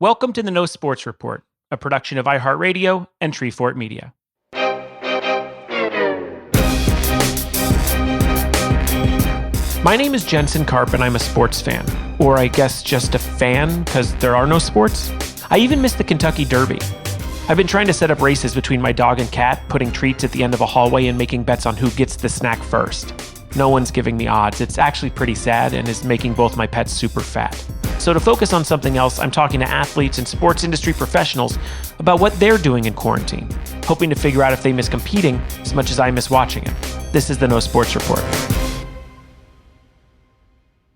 Welcome to the No Sports Report, a production of iHeartRadio and Treefort Media. My name is Jensen Karp, and I'm a sports fan. Or I guess just a fan, because there are no sports. I even missed the Kentucky Derby. I've been trying to set up races between my dog and cat, putting treats at the end of a hallway and making bets on who gets the snack first. No one's giving me odds. It's actually pretty sad and is making both my pets super fat. So to focus on something else, I'm talking to athletes and sports industry professionals about what they're doing in quarantine, hoping to figure out if they miss competing as much as I miss watching it. This is the No Sports Report.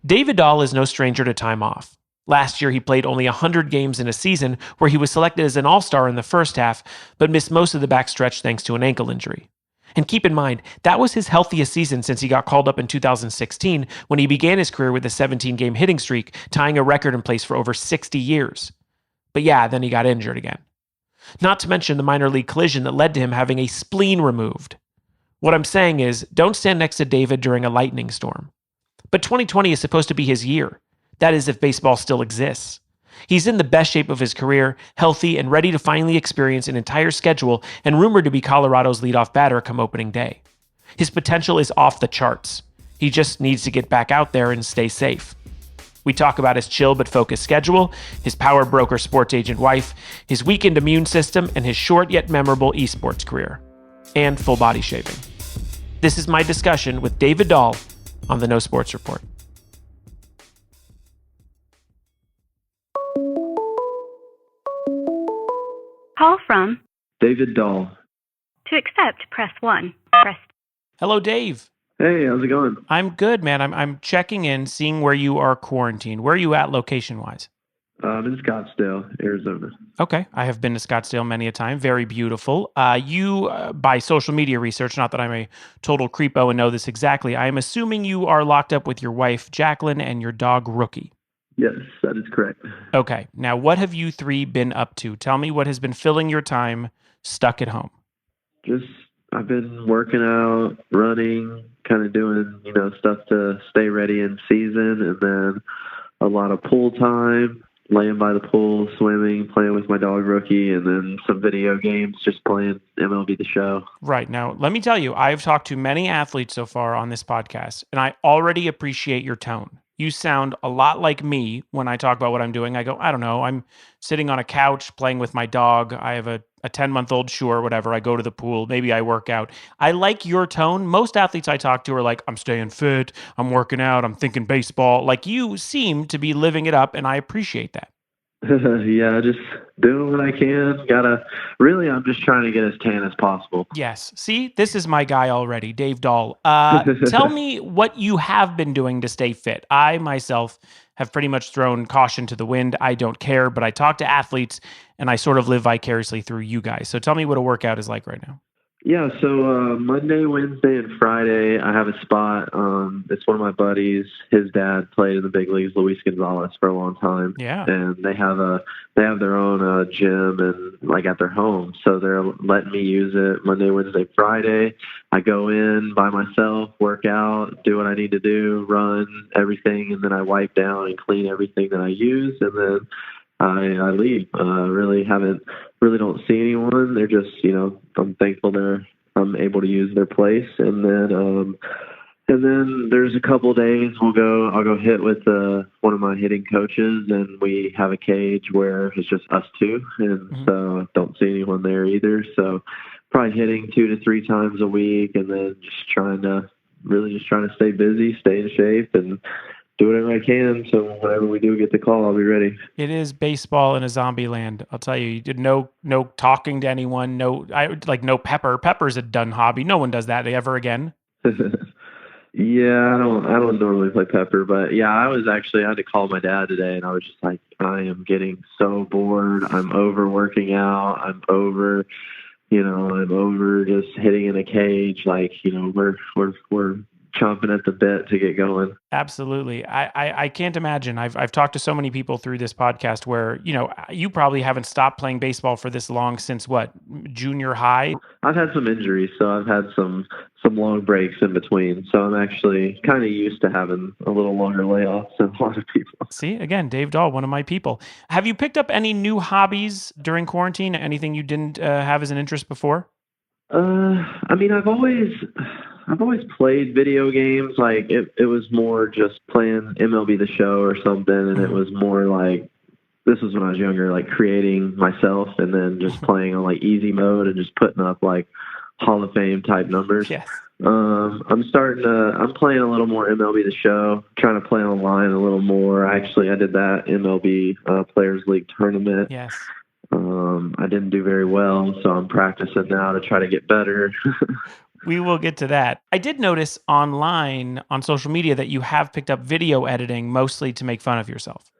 David Dahl is no stranger to time off. Last year, he played only 100 games in a season where he was selected as an all-star in the first half, but missed most of the backstretch thanks to an ankle injury. And keep in mind, that was his healthiest season since he got called up in 2016 when he began his career with a 17-game hitting streak, tying a record in place for over 60 years. But yeah, then he got injured again. Not to mention the minor league collision that led to him having a spleen removed. What I'm saying is, don't stand next to David during a lightning storm. But 2020 is supposed to be his year. That is, if baseball still exists. He's in the best shape of his career, healthy and ready to finally experience an entire schedule and rumored to be Colorado's leadoff batter come opening day. His potential is off the charts. He just needs to get back out there and stay safe. We talk about his chill but focused schedule, his power broker sports agent wife, his weakened immune system, and his short yet memorable esports career. And full body shaving. This is my discussion with David Dahl on the No Sports Report. Call from David Dahl. To accept, press 1. Hello, Dave. Hey, how's it going? I'm good, man. I'm checking in, seeing where you are quarantined. Where are you at location-wise? I'm in Scottsdale, Arizona. Okay. I have been to Scottsdale many a time. Very beautiful. By social media research, not that I'm a total creepo and know this exactly, I am assuming you are locked up with your wife, Jacqueline, and your dog, Rookie. Yes, that is correct. Okay. Now, what have you three been up to? Tell me what has been filling your time stuck at home. I've been working out, running, kind of doing, stuff to stay ready in season, and then a lot of pool time, laying by the pool, swimming, playing with my dog Rookie, and then some video games, just playing MLB The Show. Right. Now, let me tell you, I've talked to many athletes so far on this podcast, and I already appreciate your tone. You sound a lot like me when I talk about what I'm doing. I go, I don't know, I'm sitting on a couch playing with my dog. I have a 10-month-old, sure, whatever. I go to the pool. Maybe I work out. I like your tone. Most athletes I talk to are like, I'm staying fit. I'm working out. I'm thinking baseball. Like, you seem to be living it up, and I appreciate that. Yeah, just doing what I can. I'm just trying to get as tan as possible. Yes. See, this is my guy already, Dave Dahl. Tell me what you have been doing to stay fit. I myself have pretty much thrown caution to the wind. I don't care, but I talk to athletes and I sort of live vicariously through you guys. So tell me what a workout is like right now. Yeah, so Monday, Wednesday, and Friday, I have a spot. It's one of my buddies. His dad played in the big leagues, Luis Gonzalez, for a long time. Yeah, and they have their own gym and at their home, so they're letting me use it Monday, Wednesday, Friday. I go in by myself, work out, do what I need to do, run everything, and then I wipe down and clean everything that I use, and then I leave. Really don't see anyone. They're just, I'm thankful I'm able to use their place. And then there's a couple of days I'll go hit with one of my hitting coaches, and we have a cage where it's just us two, and so I don't see anyone there either. So probably hitting 2 to 3 times a week, and then just trying to stay busy, stay in shape, and do whatever I can, so whenever we do get the call, I'll be ready. It is baseball in a zombie land. I'll tell you, you did no talking to anyone. No pepper. Pepper's a done hobby. No one does that ever again. Yeah, I don't normally play Pepper, but yeah, I had to call my dad today, and I was just like, I am getting so bored. I'm over working out. I'm over just hitting in a cage. We're chomping at the bit to get going. Absolutely. I can't imagine. I've talked to so many people through this podcast where, you probably haven't stopped playing baseball for this long since what, junior high? I've had some injuries, so I've had some long breaks in between. So I'm actually kind of used to having a little longer layoffs than a lot of people. See, again, Dave Dahl, one of my people. Have you picked up any new hobbies during quarantine? Anything you didn't have as an interest before? I mean, I've always played video games. Like it was more just playing MLB The Show or something, and it was more like this was when I was younger, like creating myself and then just playing on like easy mode and just putting up like Hall of Fame type numbers. Yes. I'm playing a little more MLB The Show, trying to play online a little more. Actually, I did that MLB Players League tournament. Yes. I didn't do very well, so I'm practicing now to try to get better. We will get to that. I did notice online on social media that you have picked up video editing mostly to make fun of yourself.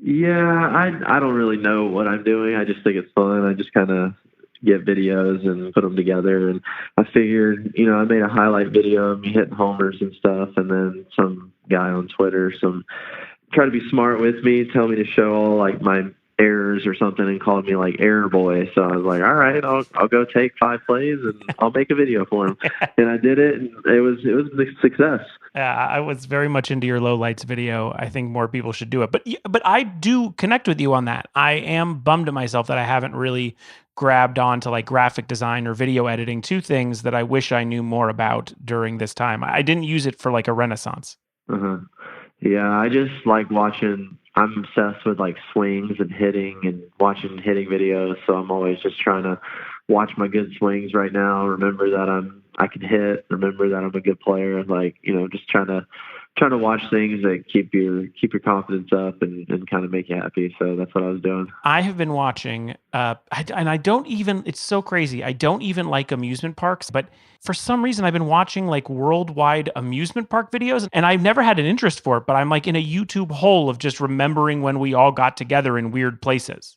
Yeah, I don't really know what I'm doing. I just think it's fun. I just kind of get videos and put them together. And I figured, I made a highlight video of me hitting homers and stuff, and then some guy on Twitter, try to be smart with me, tell me to show all like my errors or something, and called me like error boy. So I was like, all right, I'll go take 5 plays and I'll make a video for him. And I did it, and it was a success. I was very much into your lowlights video. I think more people should do it. But I do connect with you on that. I am bummed at myself that I haven't really grabbed on to like graphic design or video editing, 2 things that I wish I knew more about during this time. I didn't use it for like a renaissance. Uh-huh. Yeah, I just like watching. I'm obsessed with like swings and hitting and watching hitting videos. So I'm always just trying to watch my good swings right now. Remember that I can hit. Remember that I'm a good player. Like just trying to watch things that keep your confidence up and kind of make you happy. So that's what I was doing. I have been watching, and I don't even, it's so crazy. I don't even like amusement parks, but for some reason I've been watching like worldwide amusement park videos, and I've never had an interest for it, but I'm like in a YouTube hole of just remembering when we all got together in weird places.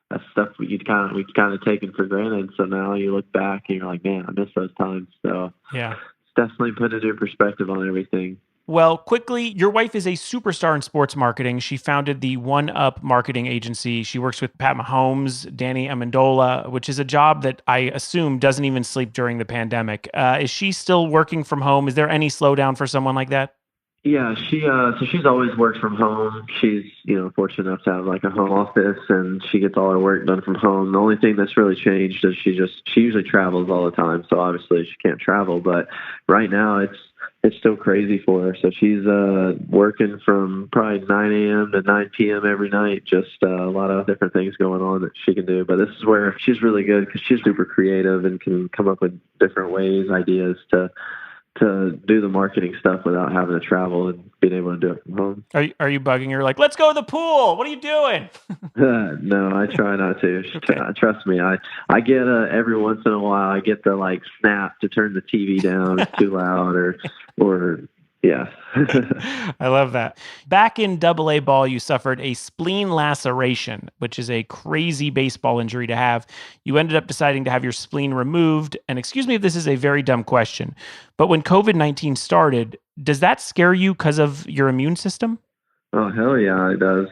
That's stuff we'd kind of taken for granted. So now you look back and you're like, man, I miss those times. So yeah, it's definitely put a new perspective on everything. Well, quickly, your wife is a superstar in sports marketing. She founded the One Up marketing agency. She works with Pat Mahomes, Danny Amendola, which is a job that I assume doesn't even sleep during the pandemic. Is she still working from home? Is there any slowdown for someone like that? Yeah, she's always worked from home. She's fortunate enough to have like a home office, and she gets all her work done from home. The only thing that's really changed is she usually travels all the time, so obviously she can't travel. But right now it's still crazy for her. So she's working from probably 9 a.m. to 9 p.m. every night. Just a lot of different things going on that she can do. But this is where she's really good because she's super creative and can come up with different ways, ideas to do the marketing stuff without having to travel and being able to do it from home. Are you bugging her like, let's go to the pool? What are you doing? No, I try not to. Okay. Trust me. I get every once in a while I get the like snap to turn the TV down. It's too loud or yeah. I love that. Back in AA ball, you suffered a spleen laceration, which is a crazy baseball injury to have. You ended up deciding to have your spleen removed. And excuse me if this is a very dumb question, but when COVID-19 started, does that scare you because of your immune system? Oh, hell yeah, it does.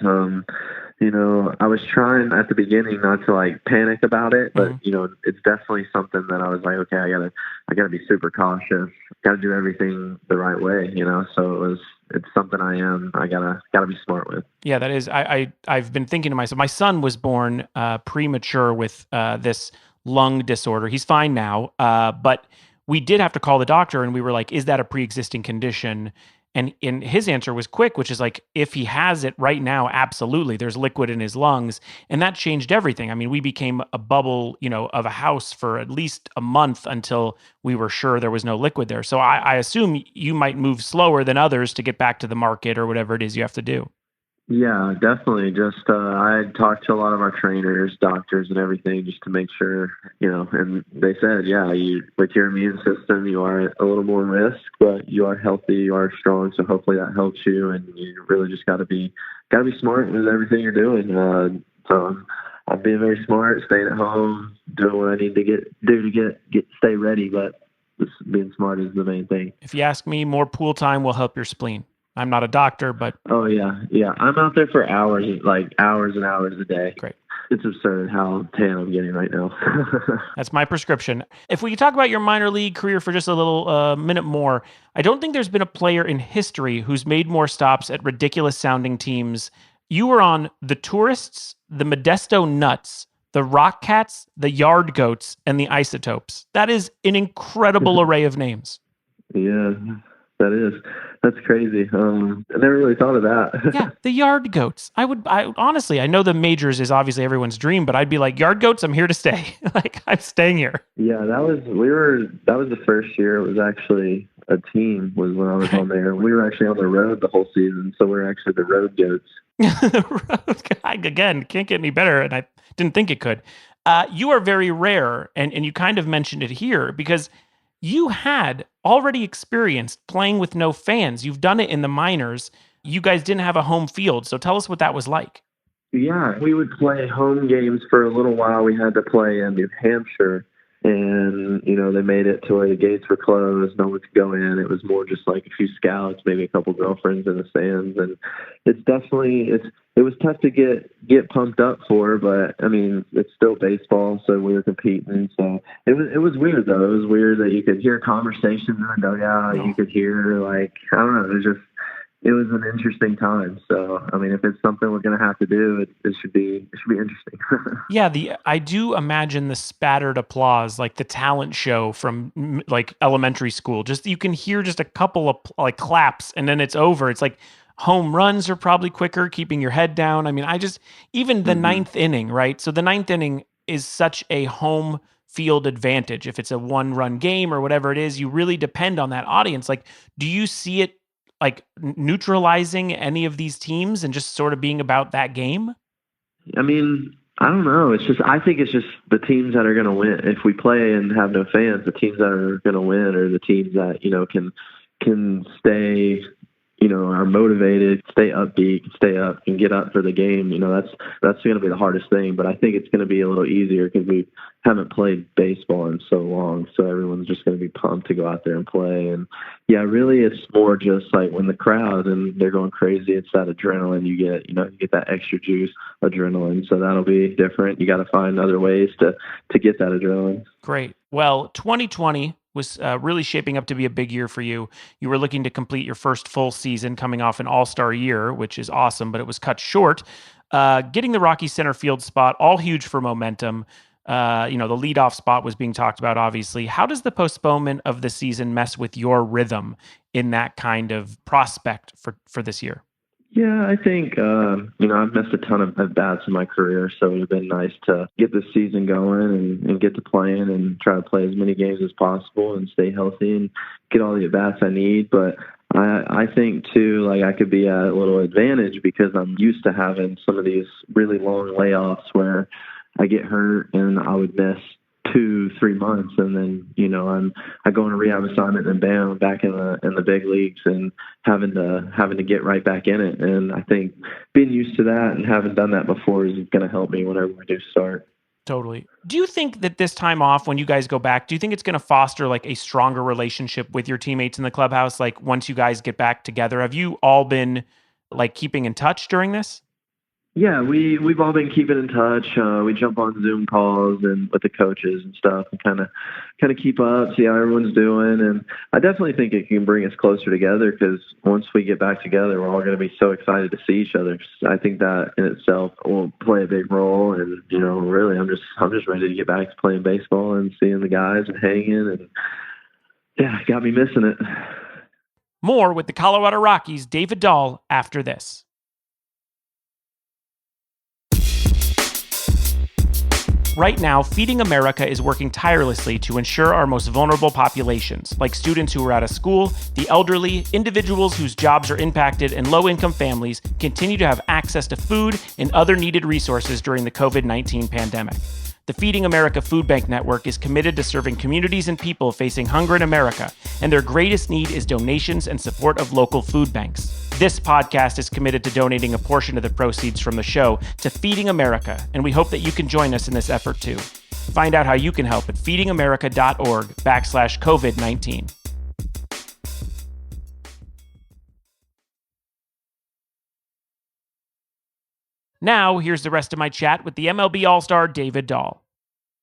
I was trying at the beginning not to like panic about it, but it's definitely something that I was like, okay, I gotta be super cautious. Gotta do everything the right way, So it's something I gotta be smart with. Yeah, that is. I've been thinking to myself. My son was born premature with this lung disorder. He's fine now, but we did have to call the doctor, and we were like, "Is that a pre-existing condition?" And his answer was quick, which is like, if he has it right now, absolutely, there's liquid in his lungs. And that changed everything. I mean, we became a bubble, of a house for at least a month until we were sure there was no liquid there. So I assume you might move slower than others to get back to the market or whatever it is you have to do. Yeah, definitely. Just I talked to a lot of our trainers, doctors, and everything, just to make sure, And they said, yeah, with your immune system, you are a little more risk, but you are healthy, you are strong. So hopefully that helps you, and you really just got to be smart with everything you're doing. So I'm being very smart, staying at home, doing what I need to do to stay ready. But being smart is the main thing. If you ask me, more pool time will help your spleen. I'm not a doctor, but Oh yeah, yeah. I'm out there for hours, like hours and hours a day. great. It's absurd how tan I'm getting right now. That's my prescription. If we could talk about your minor league career for just a little minute more, I don't think there's been a player in history who's made more stops at ridiculous sounding teams. You were on the Tourists, the Modesto Nuts, the Rock Cats, the Yard Goats, and the Isotopes. That is an incredible array of names. Yeah, that's crazy. I never really thought of that. Yeah, the Yard Goats. I honestly, I know the majors is obviously everyone's dream, but I'd be like, Yard Goats, I'm here to stay. Like, I'm staying here. Yeah, that was the first year. It was actually a team was when I was on there. We were actually on the road the whole season, so we were actually the Road Goats. The road guy, again, can't get any better, and I didn't think it could. You are very rare, and you kind of mentioned it here, because you had already experienced playing with no fans. You've done it in the minors. You guys didn't have a home field, so tell us what that was like. Yeah, we would play home games for a little while. We had to play in New Hampshire, and they made it to where the gates were closed, no one could go in. It was more just like a few scouts, maybe a couple girlfriends in the stands, and it was tough to get pumped up for, but I mean, it's still baseball, so we were competing. So it was weird though. It was weird that you could hear conversations in the dugout. You could hear, like, I don't know, it was an interesting time. So, I mean, if it's something we're going to have to do, it should be interesting. Yeah, I do imagine the spattered applause, like the talent show from like elementary school. Just you can hear just a couple of like claps, and then it's over. It's like home runs are probably quicker, keeping your head down. I mean, even the ninth inning, right? So the ninth inning is such a home field advantage. If it's a 1-run game or whatever it is, you really depend on that audience. Like, do you see it like neutralizing any of these teams and just sort of being about that game? I mean, I don't know. I think it's just the teams that are going to win. If we play and have no fans, the teams that are going to win are the teams that, can stay, are motivated, stay upbeat, stay up and get up for the game. That's going to be the hardest thing, but I think it's going to be a little easier because we haven't played baseball in so long. So everyone's just going to be pumped to go out there and play. And yeah, really it's more just like when the crowd and they're going crazy, it's that adrenaline you get, you get that extra juice adrenaline. So that'll be different. You got to find other ways to get that adrenaline. Great. Well, 2020 was really shaping up to be a big year for you. You were looking to complete your first full season coming off an all-star year, which is awesome, but it was cut short. Getting the Rockies center field spot, all huge for momentum. The leadoff spot was being talked about, obviously. How does the postponement of the season mess with your rhythm in that kind of prospect for this year? Yeah, I think, I've missed a ton of at-bats in my career, so it would have been nice to get this season going and get to playing and try to play as many games as possible and stay healthy and get all the at-bats I need. But I think, too, like I could be at a little advantage because I'm used to having some of these really long layoffs where I get hurt and I would miss 2-3 months, and then I go on a rehab assignment and bam, I'm back in the big leagues and having to get right back in it. And I think being used to that and having done that before is going to help me whenever we do start. Totally. Do you think that this time off, when you guys go back, do you think it's going to foster like a stronger relationship with your teammates in the clubhouse? Like once you guys get back together, have you all been like keeping in touch during this? Yeah, we've all been keeping in touch. We jump on Zoom calls and with the coaches and stuff, and kind of keep up, see how everyone's doing. And I definitely think it can bring us closer together because once we get back together, we're all going to be so excited to see each other. I think that in itself will play a big role. And really, I'm just ready to get back to playing baseball and seeing the guys and hanging. And yeah, got me missing it. More with the Colorado Rockies' David Dahl after this. Right now, Feeding America is working tirelessly to ensure our most vulnerable populations, like students who are out of school, the elderly, individuals whose jobs are impacted, and low-income families, continue to have access to food and other needed resources during the COVID-19 pandemic. The Feeding America Food Bank Network is committed to serving communities and people facing hunger in America, and their greatest need is donations and support of local food banks. This podcast is committed to donating a portion of the proceeds from the show to Feeding America, and we hope that you can join us in this effort too. Find out how you can help at feedingamerica.org/COVID-19. Now, here's the rest of my chat with the MLB All-Star David Dahl.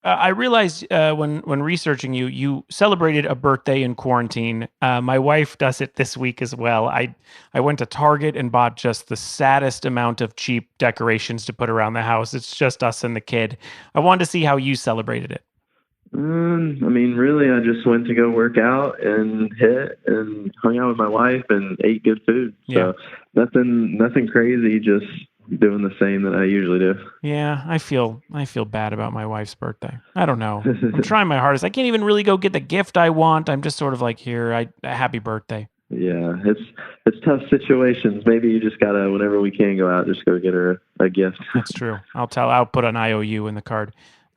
I realized when researching you, you celebrated a birthday in quarantine. My wife does it this week as well. I went to Target and bought just the saddest amount of cheap decorations to put around the house. It's just us and the kid. I wanted to see how you celebrated it. I mean, really, I just went to go work out and hit and hung out with my wife and ate good food. Yeah. So nothing crazy, just doing the same that I usually do. Yeah, I feel bad about my wife's birthday. I don't know. I'm trying my hardest. I can't even really go get the gift I want. I'm just sort of like, here, happy birthday. Yeah, it's tough situations. Maybe you just gotta, whenever we can go out, just go get her a gift. That's true. I'll put an IOU in the card.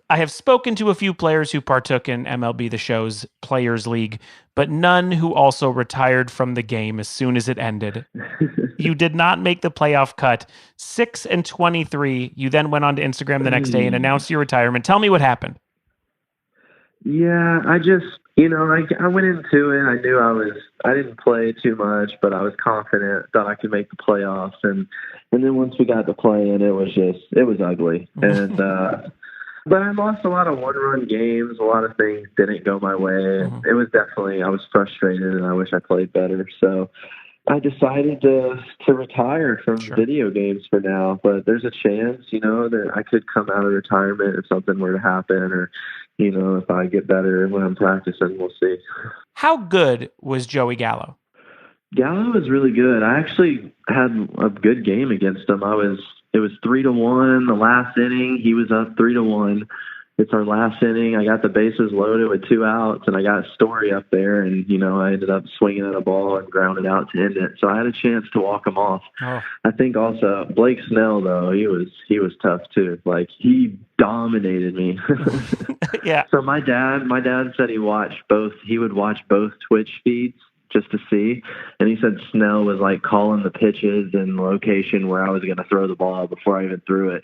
I have spoken to a few players who partook in MLB The Show's Players League, but none who also retired from the game as soon as it ended. You did not make the playoff cut. 6-23. You then went on to Instagram the next day and announced your retirement. Tell me what happened. Yeah, I just, I went into it. I knew I didn't play too much, but I was confident that I could make the playoffs. And then once we got to playing, it was ugly. And, but I lost a lot of one-run games. A lot of things didn't go my way. It was definitely, I was frustrated and I wish I played better. So I decided to retire from video games for now, but there's a chance, that I could come out of retirement if something were to happen, or, if I get better when I'm practicing, we'll see. How good was Joey Gallo? Gallo was really good. I actually had a good game against him. It was 3-1 the last inning. He was up 3-1. It's our last inning. I got the bases loaded with 2 outs, and I got Story up there, and I ended up swinging at a ball and grounded out to end it. So I had a chance to walk him off. Oh. I think also Blake Snell, though, he was tough too. Like, he dominated me. Yeah. So my dad said he would watch both Twitch feeds just to see. And he said Snell was like calling the pitches and location where I was going to throw the ball before I even threw it.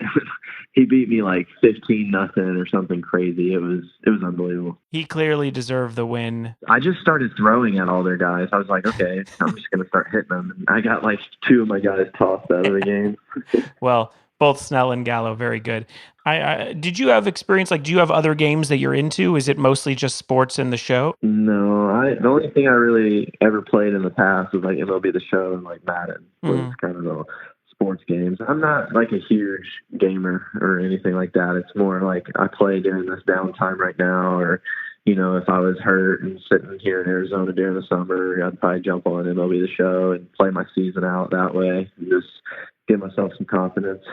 He beat me like 15-0 or something crazy. It was unbelievable. He clearly deserved the win. I just started throwing at all their guys. I was like, okay, I'm just going to start hitting them. And I got like 2 of my guys tossed out of the game. Well, both Snell and Gallo, very good. Did you have experience? Like, do you have other games that you're into? Is it mostly just sports in the show? No, the only thing I really ever played in the past was like MLB The Show and like Madden. Was kind of the sports games. I'm not like a huge gamer or anything like that. It's more like I play during this downtime right now, or if I was hurt and sitting here in Arizona during the summer, I'd probably jump on MLB The Show and play my season out that way. Just give myself some confidence.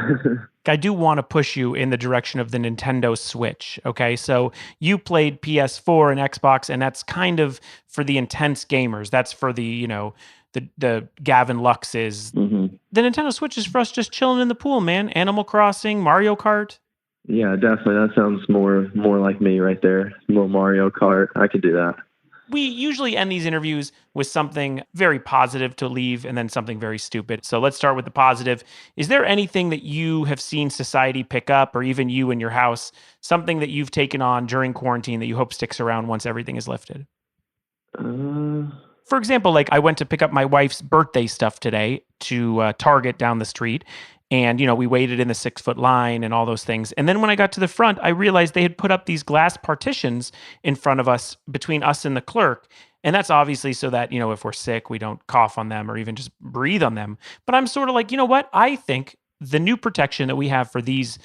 I do want to push you in the direction of the Nintendo Switch. Okay, so you played PS4 and Xbox, and that's kind of for the intense gamers. That's for the the Gavin Luxes. The Nintendo Switch is for us just chilling in the pool, man. Animal Crossing, Mario Kart. Yeah, definitely. That sounds more like me right there. A little Mario Kart. I could do that. We usually end these interviews with something very positive to leave and then something very stupid. So let's start with the positive. Is there anything that you have seen society pick up, or even you in your house, something that you've taken on during quarantine that you hope sticks around once everything is lifted? For example, like I went to pick up my wife's birthday stuff today to Target down the street. And, we waited in the 6-foot line and all those things. And then when I got to the front, I realized they had put up these glass partitions in front of us, between us and the clerk. And that's obviously so that, if we're sick, we don't cough on them or even just breathe on them. But I'm sort of like, you know what? I think the new protection that we have for these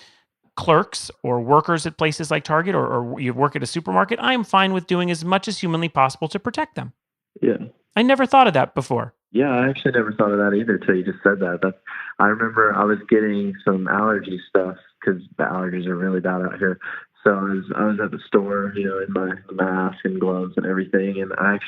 clerks or workers at places like Target, or you work at a supermarket, I am fine with doing as much as humanly possible to protect them. Yeah. I never thought of that before. Yeah, I actually never thought of that either until you just said that. I remember I was getting some allergy stuff because the allergies are really bad out here. So I was at the store, in my mask and gloves and everything. And I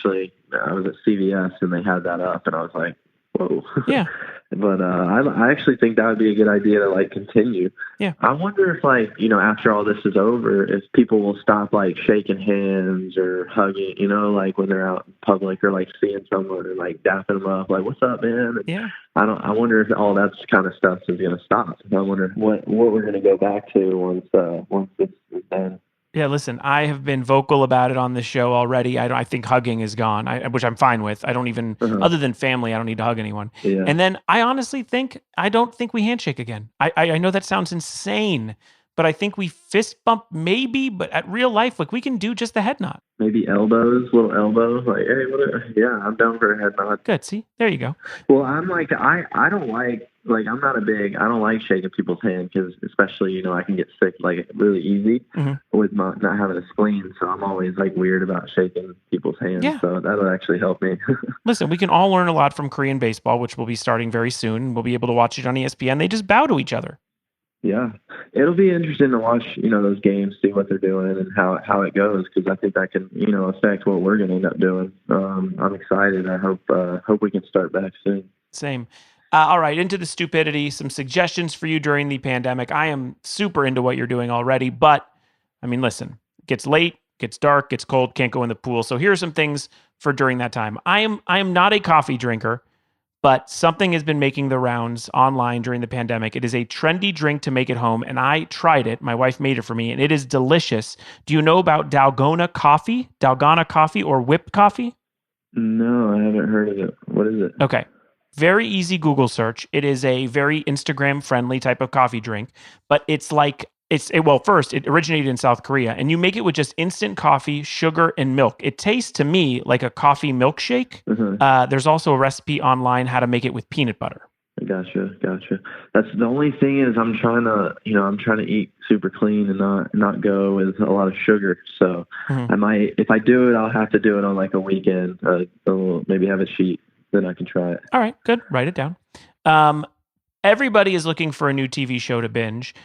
was at CVS and they had that up, and I was like, whoa. Yeah. But I actually think that would be a good idea to like continue. Yeah. I wonder if after all this is over, if people will stop like shaking hands or hugging, like when they're out in public, or like seeing someone and like dapping them up, like, what's up, man? And yeah. I wonder if all that kind of stuff is going to stop. I wonder what we're going to go back to once this is done. Yeah, listen, I have been vocal about it on the show already. I think hugging is gone, which I'm fine with. I don't even, Uh-huh. other than family, I don't need to hug anyone. Yeah. And then I honestly think, I don't think we handshake again. I know that sounds insane, but I think we fist bump maybe, but at real life, like we can do just the head nod. Maybe elbows, little elbows. Like, hey, yeah, I'm down for a head nod. Good. See, there you go. Well, I'm like, I don't like, I'm not I don't like shaking people's hand because, especially, I can get sick like really easy with not having a spleen. So I'm always like weird about shaking people's hands. Yeah. So that'll actually help me. Listen, we can all learn a lot from Korean baseball, which will be starting very soon. We'll be able to watch it on ESPN. They just bow to each other. Yeah, it'll be interesting to watch, those games, see what they're doing and how it goes, because I think that can, affect what we're going to end up doing. I'm excited. I hope we can start back soon. Same. All right, into the stupidity. Some suggestions for you during the pandemic. I am super into what you're doing already, but I mean, listen, it gets late, gets dark, gets cold, can't go in the pool. So here are some things for during that time. I am not a coffee drinker, but something has been making the rounds online during the pandemic. It is a trendy drink to make at home, and I tried it. My wife made it for me, and it is delicious. Do you know about Dalgona coffee? Dalgona coffee or whipped coffee? No, I haven't heard of it. What is it? Okay. Very easy Google search. It is a very Instagram friendly type of coffee drink, but well, first, it originated in South Korea, and you make it with just instant coffee, sugar, and milk. It tastes to me like a coffee milkshake. There's also a recipe online how to make it with peanut butter. Gotcha. That's the only thing is I'm trying to eat super clean and not go with a lot of sugar. So I might, if I do it, I'll have to do it on like a weekend. Maybe have a cheat, then I can try it. All right, good. Write it down. Everybody is looking for a new TV show to binge.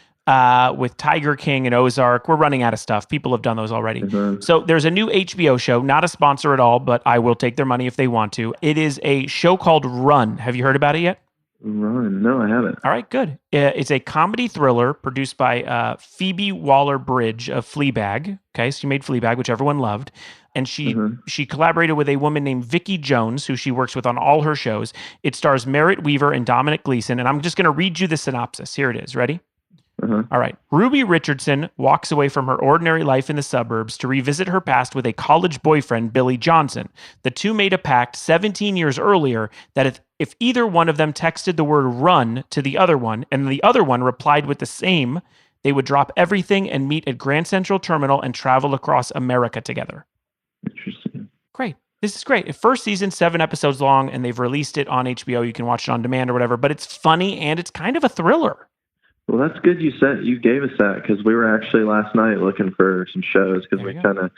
With Tiger King and Ozark, we're running out of stuff. People have done those already. So there's a new HBO show, not a sponsor at all, but I will take their money if they want to. It is a show called Run. Have you heard about it yet? Run? No, I haven't. All right, good. It's a comedy thriller produced by Phoebe Waller-Bridge of Fleabag. Okay, so she made Fleabag, which everyone loved. And she collaborated with a woman named Vicky Jones, who she works with on all her shows. It stars Merritt Wever and Dominic Gleeson. And I'm just going to read you the synopsis. Here it is. Ready? All right. Ruby Richardson walks away from her ordinary life in the suburbs to revisit her past with a college boyfriend, Billy Johnson. The two made a pact 17 years earlier that if either one of them texted the word run to the other one and the other one replied with the same, they would drop everything and meet at Grand Central Terminal and travel across America together. Interesting. Great. This is great. First season, 7 episodes long, and they've released it on HBO. You can watch it on demand or whatever, but it's funny and it's kind of a thriller. Well, that's good you gave us that, because we were actually last night looking for some shows, because we kind of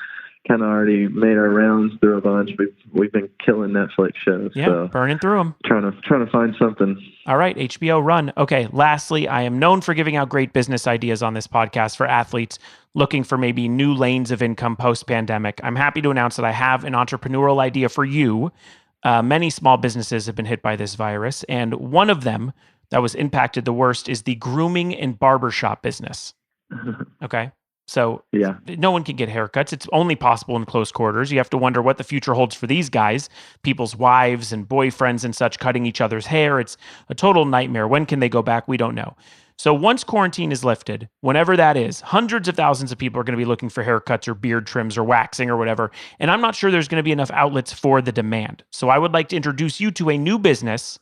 already made our rounds through a bunch. We've been killing Netflix shows. Yeah, so burning through them. Trying to find something. All right, HBO Run. Okay, lastly, I am known for giving out great business ideas on this podcast for athletes looking for maybe new lanes of income post-pandemic. I'm happy to announce that I have an entrepreneurial idea for you. Many small businesses have been hit by this virus, and one of them that was impacted the worst is the grooming and barbershop business. Okay. So yeah, no one can get haircuts. It's only possible in close quarters. You have to wonder what the future holds for these guys, people's wives and boyfriends and such cutting each other's hair. It's a total nightmare. When can they go back? We don't know. So once quarantine is lifted, whenever that is, hundreds of thousands of people are going to be looking for haircuts or beard trims or waxing or whatever. And I'm not sure there's going to be enough outlets for the demand. So I would like to introduce you to a new business.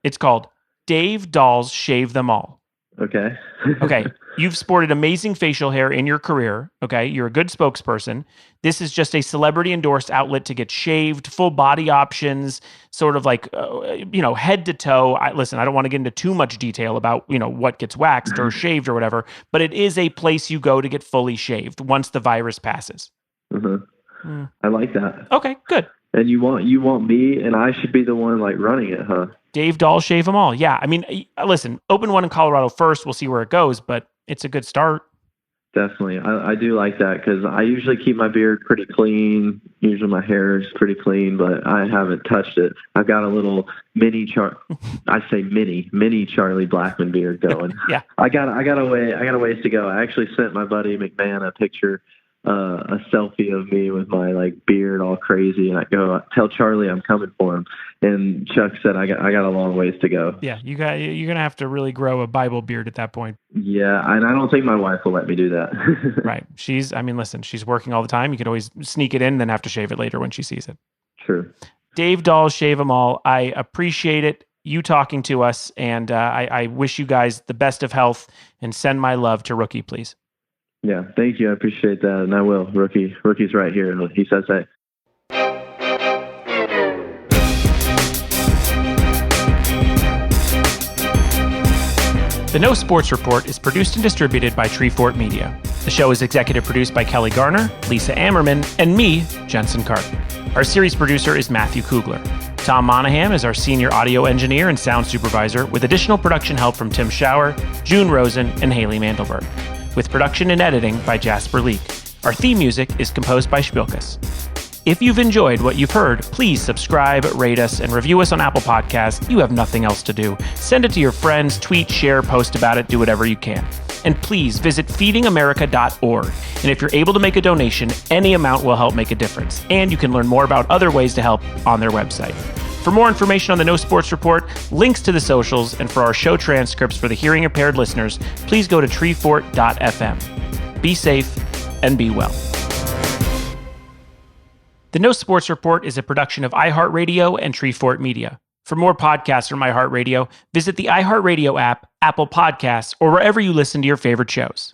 It's called Dave Dahl's Shave Them All. Okay. Okay. You've sported amazing facial hair in your career. Okay. You're a good spokesperson. This is just a celebrity endorsed outlet to get shaved, full body options, sort of like, head to toe. Listen, I don't want to get into too much detail about, what gets waxed or shaved or whatever, but it is a place you go to get fully shaved once the virus passes. I like that. Okay, good. And you want me, and I should be the one like running it, huh? Dave Dahl, Shave Them All. Yeah. I mean, listen, open one in Colorado first. We'll see where it goes, but it's a good start. Definitely. I do like that, because I usually keep my beard pretty clean. Usually my hair is pretty clean, but I haven't touched it. I've got a little mini Charlie Blackmon beard going. Yeah. I got a ways to go. I actually sent my buddy McMahon a picture a selfie of me with my like beard all crazy, and I go tell Charlie I'm coming for him. And Chuck said I got a long ways to go. Yeah, you're gonna have to really grow a Bible beard at that point. Yeah, and I don't think my wife will let me do that. Right. Listen, she's working all the time. You could always sneak it in, then have to shave it later when she sees it. True. Dave Dahl, Shave 'Em All. I appreciate it. You talking to us, and I wish you guys the best of health, and send my love to Rookie, please. Yeah, thank you. I appreciate that, and I will. Rookie's right here. He says hey. The No Sports Report is produced and distributed by Treefort Media. The show is executive produced by Kelly Garner, Lisa Ammerman, and me, Jensen Carton. Our series producer is Matthew Kugler. Tom Monahan is our senior audio engineer and sound supervisor, with additional production help from Tim Schauer, June Rosen, and Haley Mandelberg, with production and editing by Jasper Leak. Our theme music is composed by Spilkus. If you've enjoyed what you've heard, please subscribe, rate us, and review us on Apple Podcasts. You have nothing else to do. Send it to your friends, tweet, share, post about it, do whatever you can. And please visit feedingamerica.org. And if you're able to make a donation, any amount will help make a difference. And you can learn more about other ways to help on their website. For more information on the No Sports Report, links to the socials, and for our show transcripts for the hearing impaired listeners, please go to treefort.fm. Be safe and be well. The No Sports Report is a production of iHeartRadio and Treefort Media. For more podcasts from iHeartRadio, visit the iHeartRadio app, Apple Podcasts, or wherever you listen to your favorite shows.